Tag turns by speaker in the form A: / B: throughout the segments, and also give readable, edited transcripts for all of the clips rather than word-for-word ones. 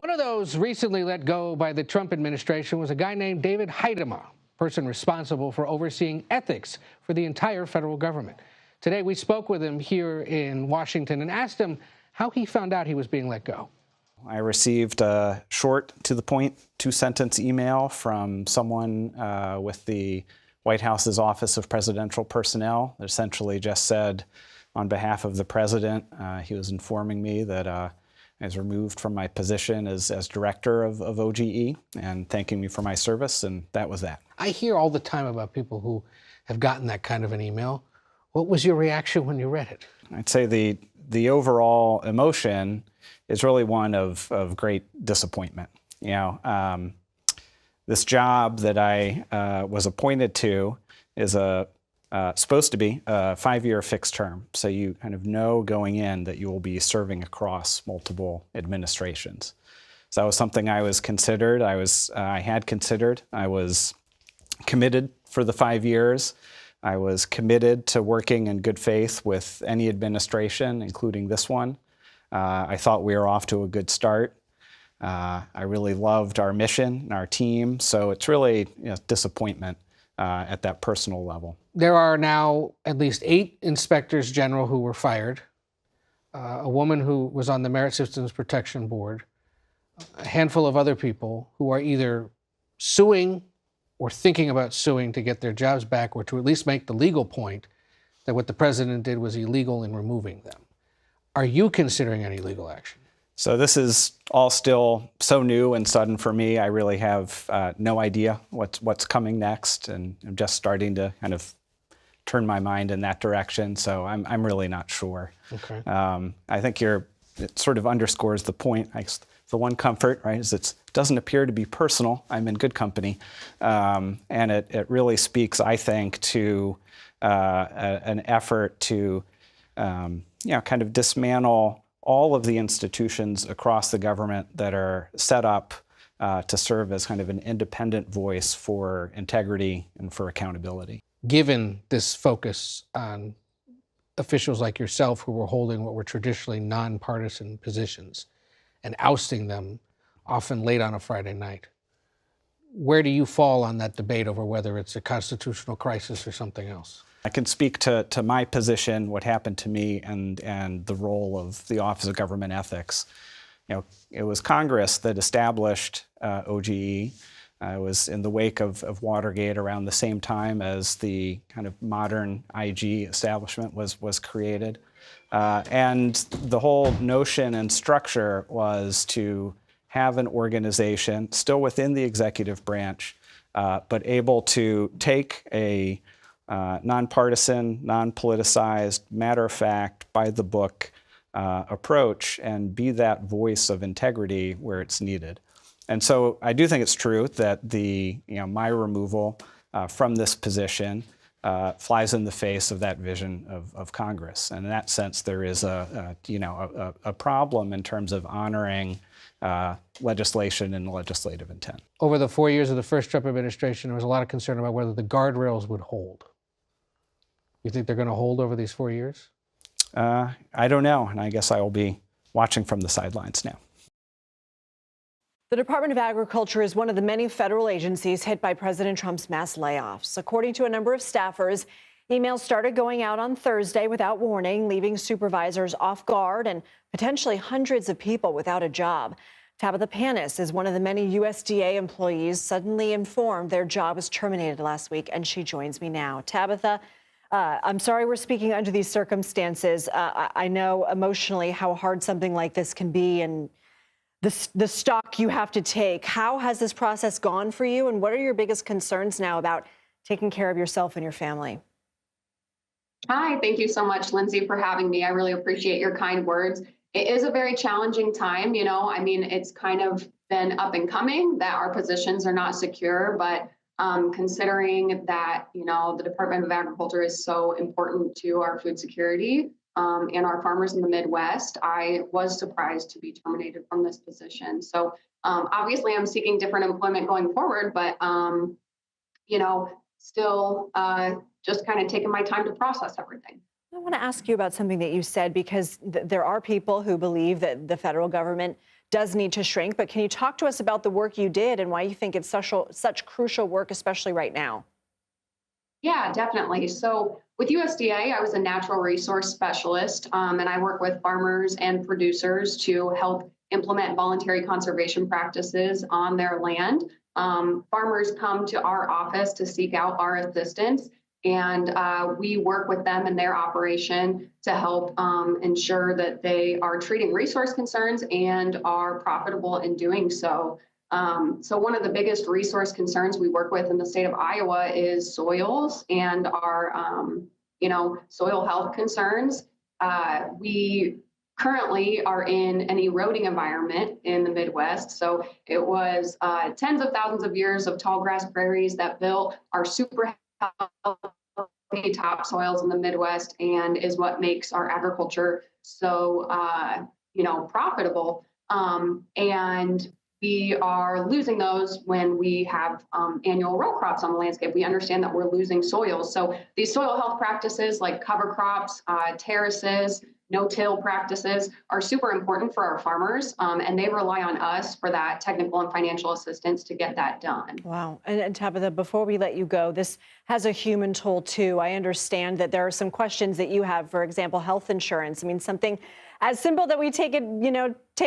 A: One of those recently let go by the Trump administration was a guy named David Heidema, person responsible for overseeing ethics for the entire federal government. Today, we spoke with him here in Washington and asked him how he found out he was being let go.
B: I received a short, to the point, 2-sentence email from someone with the White House's Office of Presidential Personnel that essentially just said, on behalf of the president, he was informing me that I was removed from my position as director of OGE and thanking me for my service, and that was that.
A: I hear all the time about people who have gotten that kind of an email. What was your reaction when you read it?
B: I'd say the overall emotion is really one of great disappointment. You know, this job that I was appointed to is supposed to be a 5-year fixed term. So you kind of know going in that you will be serving across multiple administrations. So that was something I was considered. I had considered. I was committed for the 5 years. I was committed to working in good faith with any administration, including this one. I thought we were off to a good start. I really loved our mission and our team, so it's really disappointment at that personal level.
A: There are now at least 8 inspectors general who were fired, a woman who was on the Merit Systems Protection Board, a handful of other people who are either suing or thinking about suing to get their jobs back, or to at least make the legal point that what the president did was illegal in removing them. Are you considering any legal action?
B: So this is all still so new and sudden for me. I really have no idea what's coming next, and I'm just starting to kind of turn my mind in that direction. So I'm really not sure.
A: Okay.
B: I think it sort of underscores the point. The one comfort, right, is it doesn't appear to be personal. I'm in good company, and it really speaks, I think, to an effort to kind of dismantle all of the institutions across the government that are set up to serve as kind of an independent voice for integrity and for accountability.
A: Given this focus on officials like yourself who were holding what were traditionally nonpartisan positions and ousting them often late on a Friday night, where do you fall on that debate over whether it's a constitutional crisis or something else?
B: I can speak to my position, what happened to me, and the role of the Office of Government Ethics. It was Congress that established OGE. It was in the wake of Watergate, around the same time as the kind of modern IG establishment was created. And the whole notion and structure was to have an organization still within the executive branch, but able to take a nonpartisan, non-politicized, matter-of-fact, by-the-book approach and be that voice of integrity where it's needed. And so I do think it's true that my removal from this position flies in the face of that vision of Congress. And in that sense, there is a problem in terms of honoring legislation and legislative intent.
A: Over the 4 years of the first Trump administration, there was a lot of concern about whether the guardrails would hold. You think they're going to hold over these 4 years?
B: I don't know, and I guess I will be watching from the sidelines now.
C: The Department of Agriculture is one of the many federal agencies hit by President Trump's mass layoffs. According to a number of staffers, emails started going out on Thursday without warning, leaving supervisors off guard and potentially hundreds of people without a job. Tabitha Panis is one of the many USDA employees suddenly informed their job was terminated last week, and she joins me now. Tabitha, I'm sorry we're speaking under these circumstances. I know emotionally how hard something like this can be and the stock you have to take. How has this process gone for you, and what are your biggest concerns now about taking care of yourself and your family?
D: Hi, thank you so much, Lindsay, for having me. I really appreciate your kind words. It is a very challenging time, it's kind of been up and coming that our positions are not secure, but considering that, the Department of Agriculture is so important to our food security and our farmers in the Midwest, I was surprised to be terminated from this position. So obviously I'm seeking different employment going forward, but, still just kind of taking my time to process everything.
C: I want to ask you about something that you said, because there are people who believe that the federal government does need to shrink. But can you talk to us about the work you did and why you think it's such crucial work, especially right now?
D: Yeah, definitely. So with USDA, I was a natural resource specialist, and I work with farmers and producers to help implement voluntary conservation practices on their land. Farmers come to our office to seek out our assistance, and we work with them in their operation to help ensure that they are treating resource concerns and are profitable in doing so. So one of the biggest resource concerns we work with in the state of Iowa is soils and our, soil health concerns. We currently are in an eroding environment in the Midwest. So it was tens of thousands of years of tall grass prairies that built our super healthy topsoils in the Midwest and is what makes our agriculture so, profitable. And we are losing those when we have annual row crops on the landscape. We understand that we're losing soils. So these soil health practices like cover crops, terraces, no-till practices are super important for our farmers, and they rely on us for that technical and financial assistance to get that done.
C: Wow. And Tabitha, before we let you go, this has a human toll too. I understand that there are some questions that you have, for example, health insurance. I mean, something as simple that we take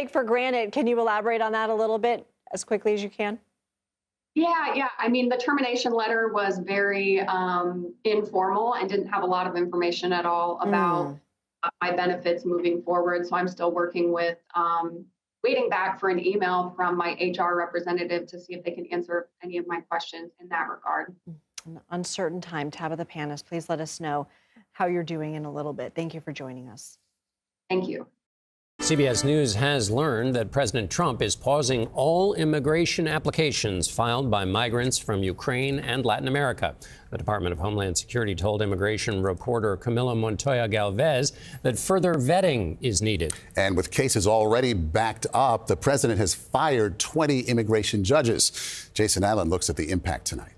C: for granted. Can you elaborate on that a little bit as quickly as you can?
D: Yeah. I mean, the termination letter was very informal and didn't have a lot of information at all about my benefits moving forward. So I'm still working with waiting back for an email from my HR representative to see if they can answer any of my questions in that regard.
C: An uncertain time. Tabitha Panis, please let us know how you're doing in a little bit. Thank you for joining us.
D: Thank you.
E: CBS News has learned that President Trump is pausing all immigration applications filed by migrants from Ukraine and Latin America. The Department of Homeland Security told immigration reporter Camila Montoya Galvez that further vetting is needed.
F: And with cases already backed up, the president has fired 20 immigration judges. Jason Allen looks at the impact tonight.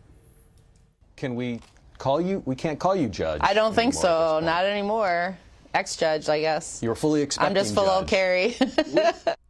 G: Can we call you? We can't call you judge.
H: I don't think so. Not anymore. Ex-judge, I guess.
G: You're fully expecting.
H: I'm just full of Carrie.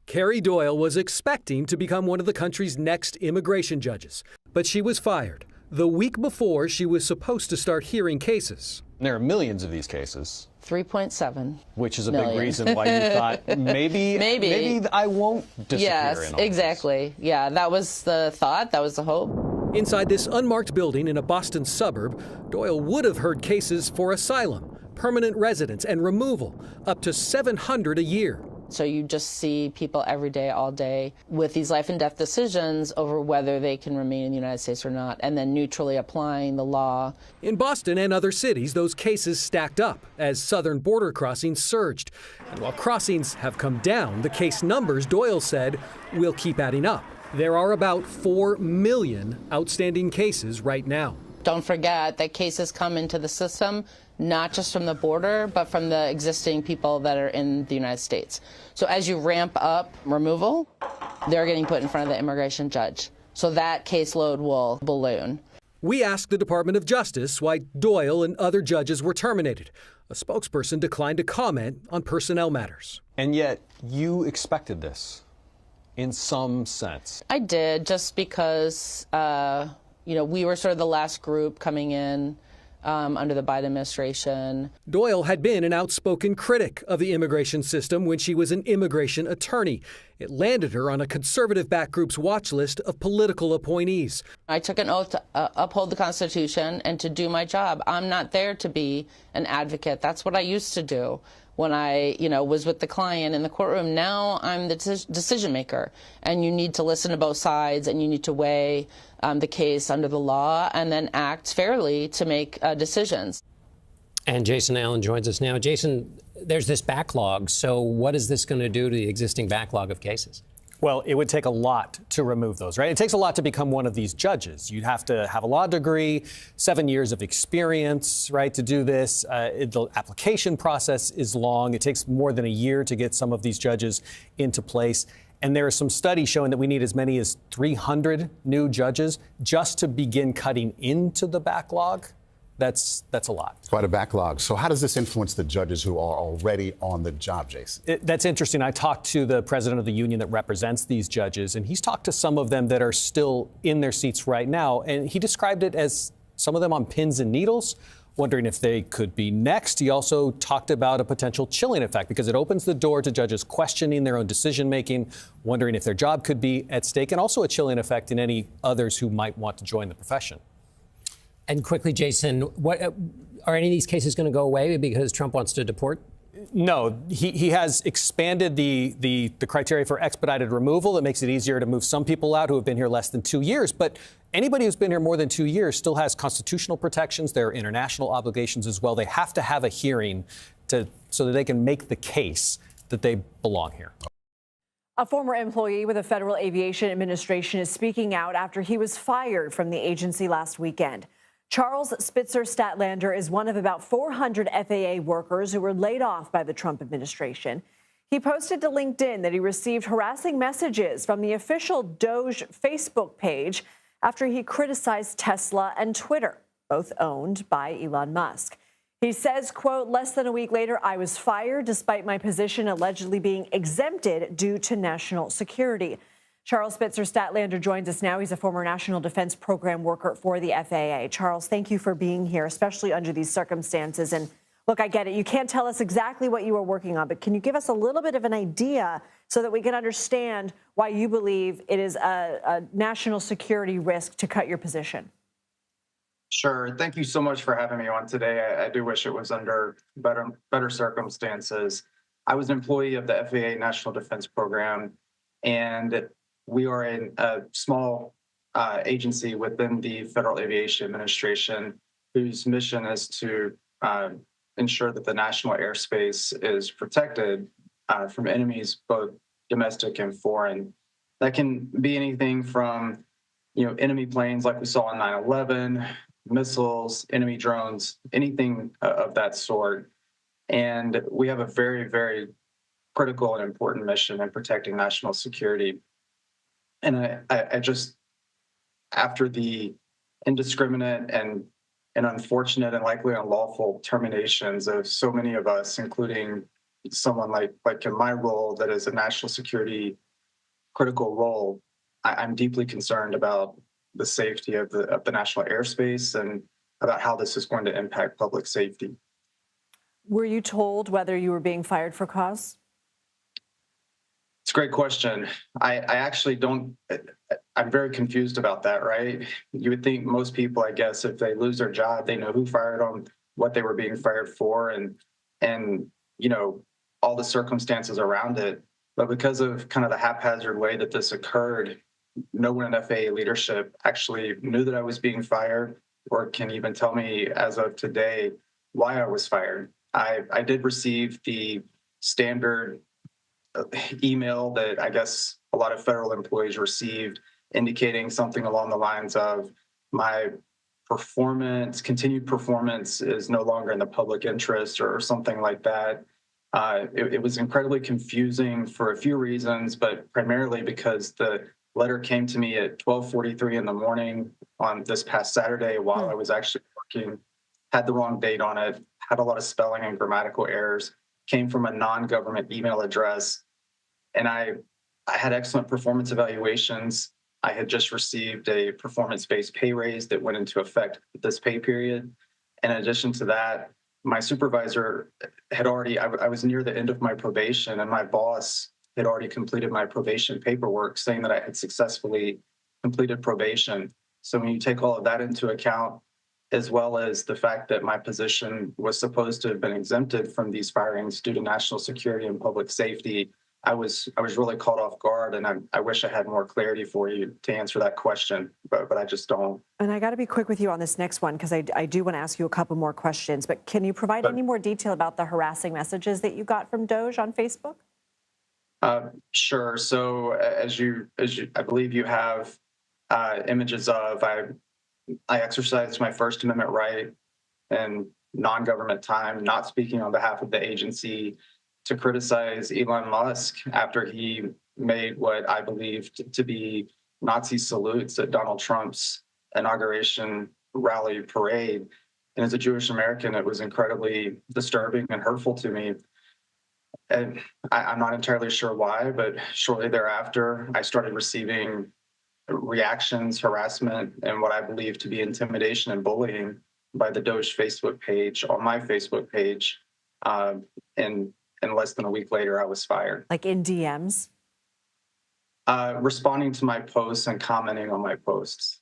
I: Carrie Doyle was expecting to become one of the country's next immigration judges, but she was fired the week before she was supposed to start hearing cases.
G: There are millions of these cases.
H: 3.7.
G: Which is a
H: million.
G: big reason why you thought maybe I won't disappear.
H: Yes, exactly. Yeah, that was the thought. That was the hope.
I: Inside this unmarked building in a Boston suburb, Doyle would have heard cases for asylum, permanent residence, and removal, up to 700 a year.
H: So you just see people every day, all day, with these life and death decisions over whether they can remain in the United States or not, and then neutrally applying the law.
I: In Boston and other cities, those cases stacked up as southern border crossings surged. And while crossings have come down, the case numbers, Doyle said, will keep adding up. There are about 4 million outstanding cases right now.
H: Don't forget that cases come into the system not just from the border, but from the existing people that are in the United States. So as you ramp up removal, they're getting put in front of the immigration judge. So that caseload will balloon.
I: We asked the Department of Justice why Doyle and other judges were terminated. A spokesperson declined to comment on personnel matters.
G: And yet you expected this in some sense.
H: I did, just because, we were sort of the last group coming in under the Biden administration.
I: Doyle had been an outspoken critic of the immigration system when she was an immigration attorney. It landed her on a conservative-backed group's watch list of political appointees.
H: I took an oath to uphold the Constitution and to do my job. I'm not there to be an advocate. That's what I used to do when I, was with the client in the courtroom. Now I'm the decision maker, and you need to listen to both sides, and you need to weigh the case under the law and then act fairly to make decisions.
E: And Jason Allen joins us now. Jason, there's this backlog. So what is this going to do to the existing backlog of cases?
B: Well, it would take a lot to remove those, right? It takes a lot to become one of these judges. You'd have to have a law degree, 7 years of experience, right, to do this. The application process is long. It takes more than a year to get some of these judges into place. And there are some studies showing that we need as many as 300 new judges just to begin cutting into the backlog.
I: That's a lot.
F: Quite a backlog. So how does this influence the judges who are already on the job, Jason?
I: That's interesting. I talked to the president of the union that represents these judges, and he's talked to some of them that are still in their seats right now, and he described it as some of them on pins and needles, wondering if they could be next. He also talked about a potential chilling effect because it opens the door to judges questioning their own decision-making, wondering if their job could be at stake, and also a chilling effect in any others who might want to join the profession.
E: And quickly, Jason, what are any of these cases going to go away because Trump wants to deport?
I: No, he has expanded the criteria for expedited removal. That makes it easier to move some people out who have been here less than 2 years. But anybody who's been here more than 2 years still has constitutional protections. There are international obligations as well. They have to have a hearing so that they can make the case that they belong here.
C: A former employee with the Federal Aviation Administration is speaking out after he was fired from the agency last weekend. Charles Spitzer Statlander is one of about 400 FAA workers who were laid off by the Trump administration. He posted to LinkedIn that he received harassing messages from the official DOJ Facebook page after he criticized Tesla and Twitter, both owned by Elon Musk. He says, quote, less than a week later, I was fired despite my position allegedly being exempted due to national security. Charles Spitzer Statlander joins us now. He's a former National Defense Program worker for the FAA. Charles, thank you for being here, especially under these circumstances. And look, I get it. You can't tell us exactly what you were working on, but can you give us a little bit of an idea so that we can understand why you believe it is a national security risk to cut your position?
J: Sure. Thank you so much for having me on today. I do wish it was under better circumstances. I was an employee of the FAA National Defense Program, and we are a small agency within the Federal Aviation Administration whose mission is to ensure that the national airspace is protected from enemies, both domestic and foreign. That can be anything from, enemy planes like we saw on 9/11, missiles, enemy drones, anything of that sort. And we have a very, very critical and important mission in protecting national security. And I just, after the indiscriminate and unfortunate and likely unlawful terminations of so many of us, including someone like in my role that is a national security critical role, I'm deeply concerned about the safety of the national airspace and about how this is going to impact public safety.
C: Were you told whether you were being fired for cause?
J: It's a great question. I actually don't, I'm very confused about that, right? You would think most people, I guess, if they lose their job, they know who fired them, what they were being fired for, and all the circumstances around it. But because of kind of the haphazard way that this occurred, no one in FAA leadership actually knew that I was being fired or can even tell me as of today why I was fired. I did receive the standard email that I guess a lot of federal employees received, indicating something along the lines of my continued performance is no longer in the public interest or something like that. It was incredibly confusing for a few reasons, but primarily because the letter came to me at 12:43 in the morning on this past Saturday while I was actually working, had the wrong date on it, had a lot of spelling and grammatical errors, came from a non-government email address. And I had excellent performance evaluations. I had just received a performance-based pay raise that went into effect this pay period. And in addition to that, my supervisor had already, I was near the end of my probation, and my boss had already completed my probation paperwork saying that I had successfully completed probation. So when you take all of that into account, as well as the fact that my position was supposed to have been exempted from these firings due to national security and public safety, I was really caught off guard, and I wish I had more clarity for you to answer that question, but I just don't.
C: And I got to be quick with you on this next one because I do want to ask you a couple more questions. But can you provide any more detail about the harassing messages that you got from DOJ on Facebook?
J: Sure. So as you, I believe you have images of, I exercised my First Amendment right in non-government time, not speaking on behalf of the agency, to criticize Elon Musk after he made what I believed to be Nazi salutes at Donald Trump's inauguration rally parade. And as a Jewish American, it was incredibly disturbing and hurtful to me. And I'm not entirely sure why, but shortly thereafter, I started receiving reactions, harassment, and what I believe to be intimidation and bullying by the Doge Facebook page on my Facebook page. And less than a week later, I was fired.
C: Like in DMs?
J: Responding to my posts and commenting on my posts.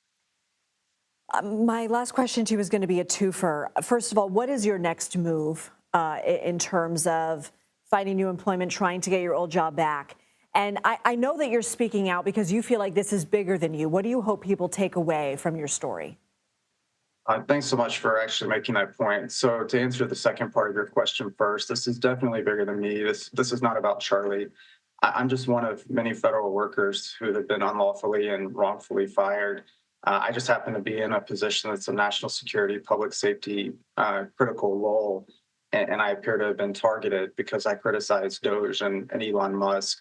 C: My last question to you is going to be a twofer. First of all, what is your next move in terms of finding new employment, trying to get your old job back? And I know that you're speaking out because you feel like this is bigger than you. What do you hope people take away from your story?
J: Thanks so much for actually making that point. So to answer the second part of your question first, this is definitely bigger than me. This is not about Charlie. I'm just one of many federal workers who have been unlawfully and wrongfully fired. I just happen to be in a position that's a national security, public safety critical role. And I appear to have been targeted because I criticized Doge and Elon Musk.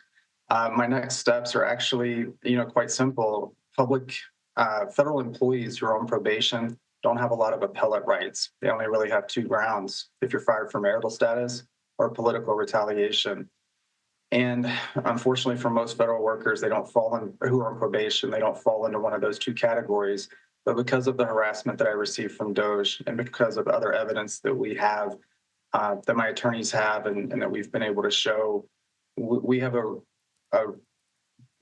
J: My next steps are actually, quite simple. Federal employees who are on probation don't have a lot of appellate rights. They only really have two grounds: if you're fired for marital status or political retaliation. And unfortunately, for most federal workers, who are on probation, they don't fall into one of those two categories. But because of the harassment that I received from Doge and because of other evidence that we have, that my attorneys have, and that we've been able to show, we have a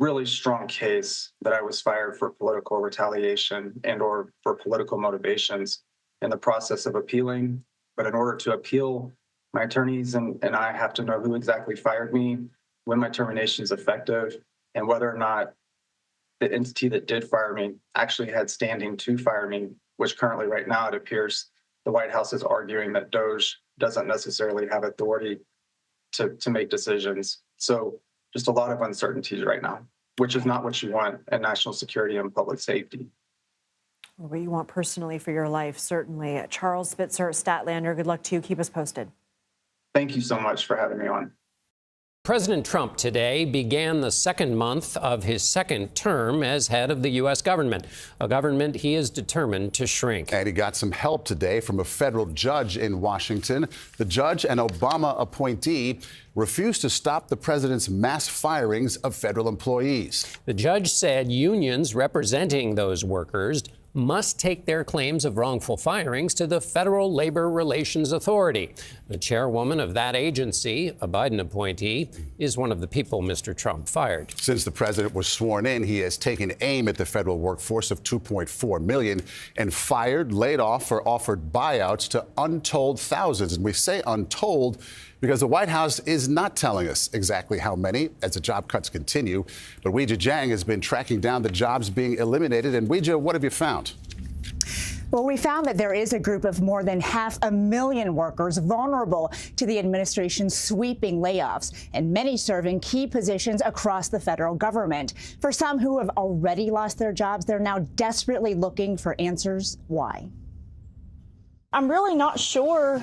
J: really strong case that I was fired for political retaliation and or for political motivations in the process of appealing. But in order to appeal, my attorneys and I have to know who exactly fired me, when my termination is effective, and whether or not the entity that did fire me actually had standing to fire me, which currently right now it appears the White House is arguing that Doge doesn't necessarily have authority to make decisions. So just a lot of uncertainties right now, which is not what you want in national security and public safety.
C: What you want personally for your life, certainly. Charles Spitzer, Statlander, good luck to you. Keep us posted.
J: Thank you so much for having me on.
E: President Trump today began the second month of his second term as head of the U.S. government, a government he is determined to shrink.
F: And he got some help today from a federal judge in Washington. The judge, an Obama appointee, refused to stop the president's mass firings of federal employees.
E: The judge said unions representing those workers must take their claims of wrongful firings to the Federal Labor Relations Authority. The chairwoman of that agency, a Biden appointee, is one of the people Mr. Trump fired.
F: Since the president was sworn in, he has taken aim at the federal workforce of 2.4 million and fired, laid off, or offered buyouts to untold thousands. And we say untold because the White House is not telling us exactly how many as the job cuts continue. But Weijia Jiang has been tracking down the jobs being eliminated. And Weijia, what have you found?
K: Well, we found that there is a group of more than 500,000 workers vulnerable to the administration's sweeping layoffs, and many serving key positions across the federal government. For some who have already lost their jobs, they're now desperately looking for answers. Why?
L: I'm really not sure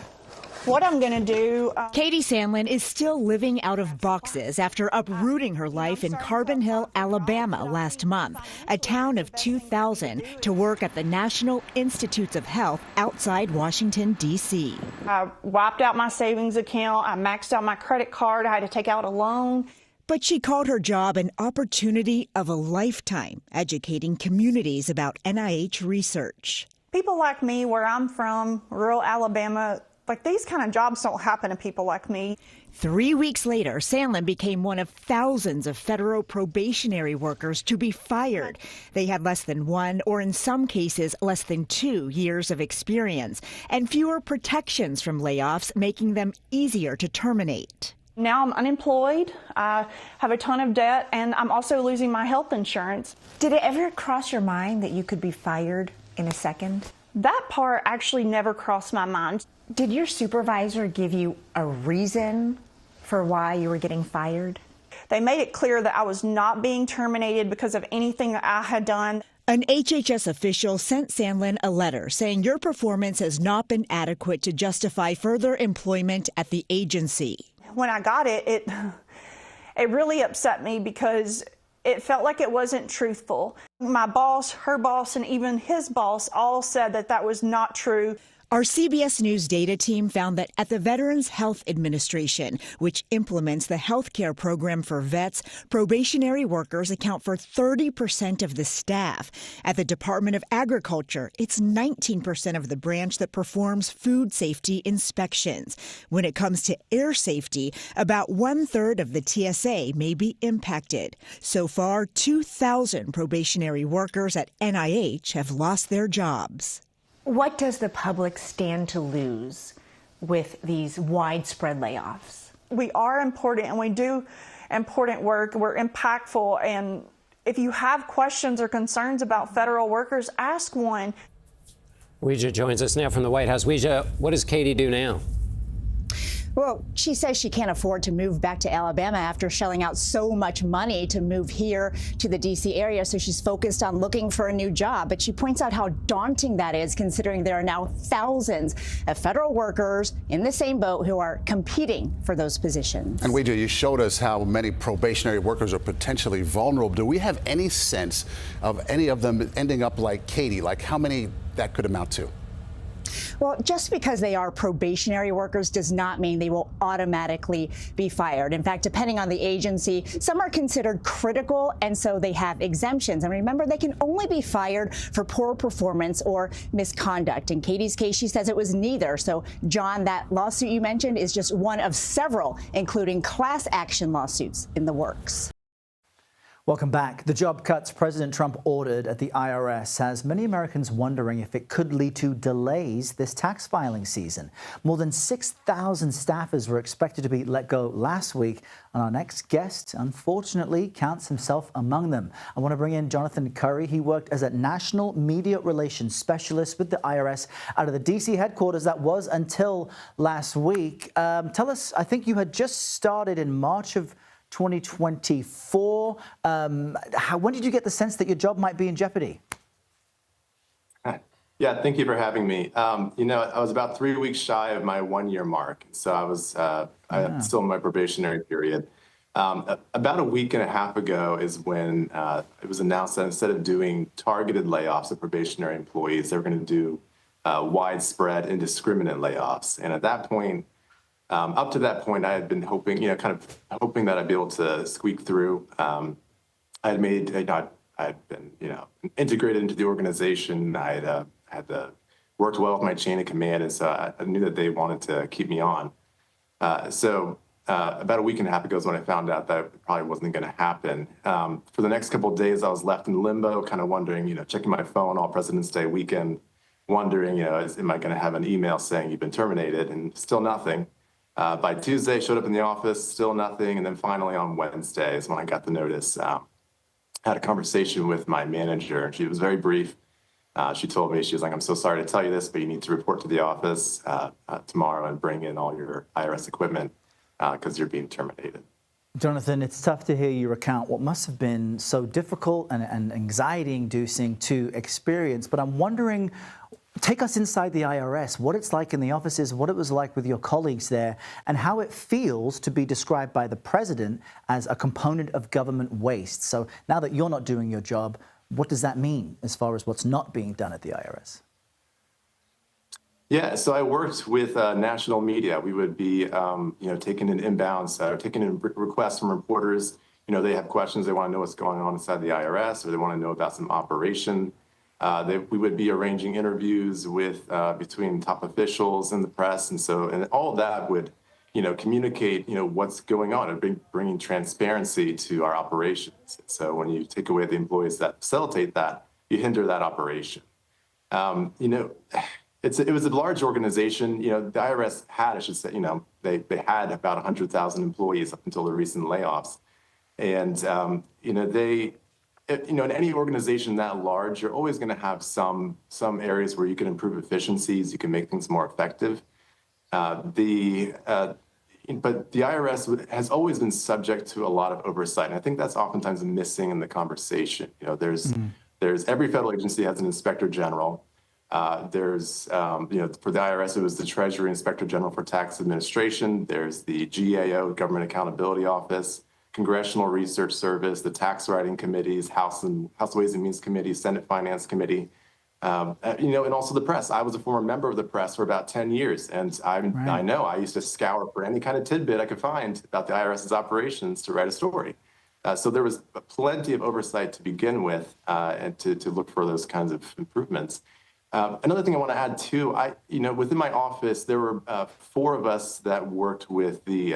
L: what I'm going to do.
M: Katie Sandlin is still living out of boxes after uprooting her life in Carbon Hill, Alabama last month, a town of 2,000, to work at the National Institutes of Health outside Washington, D.C.
L: I wiped out my savings account. I maxed out my credit card. I had to take out a loan.
M: But she called her job an opportunity of a lifetime, educating communities about NIH research.
L: People like me, where I'm from, rural Alabama, like these kind of jobs don't happen to people like me.
M: 3 weeks later, Sandlin became one of thousands of federal probationary workers to be fired. They had less than 1, or in some cases, less than 2 years of experience, and fewer protections from layoffs, making them easier to terminate.
L: Now I'm unemployed, I have a ton of debt, and I'm also losing my health insurance.
K: Did it ever cross your mind that you could be fired in a second?
L: That part actually never crossed my mind.
K: Did your supervisor give you a reason for why you were getting fired?
L: They made it clear that I was not being terminated because of anything that I had done.
M: An HHS official sent Sandlin a letter saying your performance has not been adequate to justify further employment at the agency.
L: When I got it really upset me because it felt like it wasn't truthful. My boss, her boss, and even his boss all said that that was not true.
M: Our CBS News data team found that at the Veterans Health Administration, which implements the health care program for vets, probationary workers account for 30% of the staff. At the Department of Agriculture, it's 19% of the branch that performs food safety inspections. When it comes to air safety, about 1/3 of the TSA may be impacted. So far, 2,000 probationary workers at NIH have lost their jobs.
N: What does the public stand to lose with these widespread layoffs?
L: We are important and we do important work. We're impactful. And if you have questions or concerns about federal workers, ask one.
E: Weijia joins us now from the White House. Weijia, what does Katie do now?
K: Well, she says she can't afford to move back to Alabama after shelling out so much money to move here to the D.C. area, so she's focused on looking for a new job. But she points out how daunting that is, considering there are now thousands of federal workers in the same boat who are competing for those positions.
F: And Weijia, you showed us how many probationary workers are potentially vulnerable. Do we have any sense of any of them ending up like Katie, like how many that could amount to?
K: Well, just because they are probationary workers does not mean they will automatically be fired. In fact, depending on the agency, some are considered critical, and so they have exemptions. And remember, they can only be fired for poor performance or misconduct. In Katie's case, she says it was neither. So, John, that lawsuit you mentioned is just one of several, including class action lawsuits in the works.
O: Welcome back. The job cuts President Trump ordered at the IRS has many Americans wondering if it could lead to delays this tax filing season. More than 6,000 staffers were expected to be let go last week, and our next guest, unfortunately, counts himself among them. I want to bring in Jonathan Curry. He worked as a national media relations specialist with the IRS out of the D.C. headquarters. That was until last week. Tell us, I think you had just started in March of 2024. When did you get the sense that your job might be in jeopardy?
P: Yeah, thank you for having me. You know, I was about 3 weeks shy of my 1-year mark, so I was still in my probationary period. About a week and a half ago is when it was announced that instead of doing targeted layoffs of probationary employees, they were going to do widespread, indiscriminate layoffs. And at that point, up to that point, I had been hoping, kind of hoping that I'd be able to squeak through. I had been, integrated into the organization. I had worked well with my chain of command, and so I knew that they wanted to keep me on. So about a week and a half ago is when I found out that it probably wasn't going to happen. For the next couple of days, I was left in limbo, kind of wondering, checking my phone all President's Day weekend, wondering, am I going to have an email saying you've been terminated? And still nothing. By Tuesday, showed up in the office, still nothing. And then finally on Wednesday is when I got the notice. Had a conversation with my manager. She was very brief. She told me, she was like, I'm so sorry to tell you this, but you need to report to the office tomorrow and bring in all your IRS equipment because you're being terminated.
O: Jonathan, it's tough to hear you recount what must have been so difficult and anxiety-inducing to experience. But I'm wondering, take us inside the IRS, what it's like in the offices, what it was like with your colleagues there, and how it feels to be described by the president as a component of government waste. So now that you're not doing your job, what does that mean as far as what's not being done at the IRS?
P: Yeah, so I worked with national media. We would be, taking in inbounds, taking in requests from reporters. They have questions. They want to know what's going on inside the IRS, or they want to know about some operation. We would be arranging interviews with between top officials and the press, and all of that would, communicate, what's going on and bringing transparency to our operations. So when you take away the employees that facilitate that, you hinder that operation. It was a large organization. The IRS had, I should say, they had about 100,000 employees up until the recent layoffs, and in any organization that large, you're always going to have some areas where you can improve efficiencies, you can make things more effective. But the IRS has always been subject to a lot of oversight, and I think that's oftentimes missing in the conversation. There's every federal agency has an inspector general. For the IRS, it was the Treasury Inspector General for Tax Administration. There's the GAO, Government Accountability Office, Congressional Research Service, the tax writing committees, House Ways and Means Committee, Senate Finance Committee. And also the press. I was a former member of the press for about 10 years, and I know I used to scour for any kind of tidbit I could find about the IRS's operations to write a story. So there was plenty of oversight to begin with, and to look for those kinds of improvements. Another thing I want to add too, within my office, there were 4 of us that worked with the,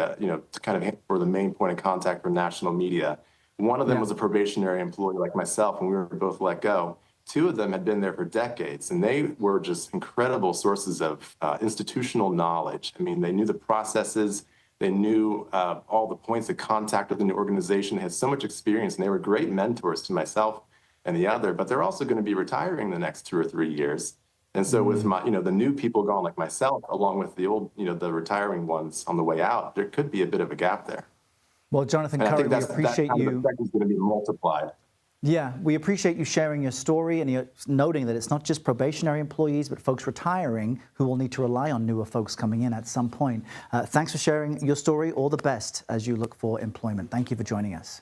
P: for the main point of contact for national media. One of them was a probationary employee like myself, and we were both let go. 2 of them had been there for decades, and they were just incredible sources of institutional knowledge. I mean, they knew the processes, they knew all the points of contact within the organization, they had so much experience, and they were great mentors to myself and the other, but they're also going to be retiring the next 2 or 3 years. And so with the new people gone like myself, along with the old, the retiring ones on the way out, there could be a bit of a gap there.
O: Well, Jonathan
P: And I
O: Curry,
P: think
O: we appreciate
P: that
O: you.
P: effect is going to be multiplied.
O: Yeah, we appreciate you sharing your story and you're noting that it's not just probationary employees, but folks retiring who will need to rely on newer folks coming in at some point. Thanks for sharing your story. All the best as you look for employment. Thank you for joining us.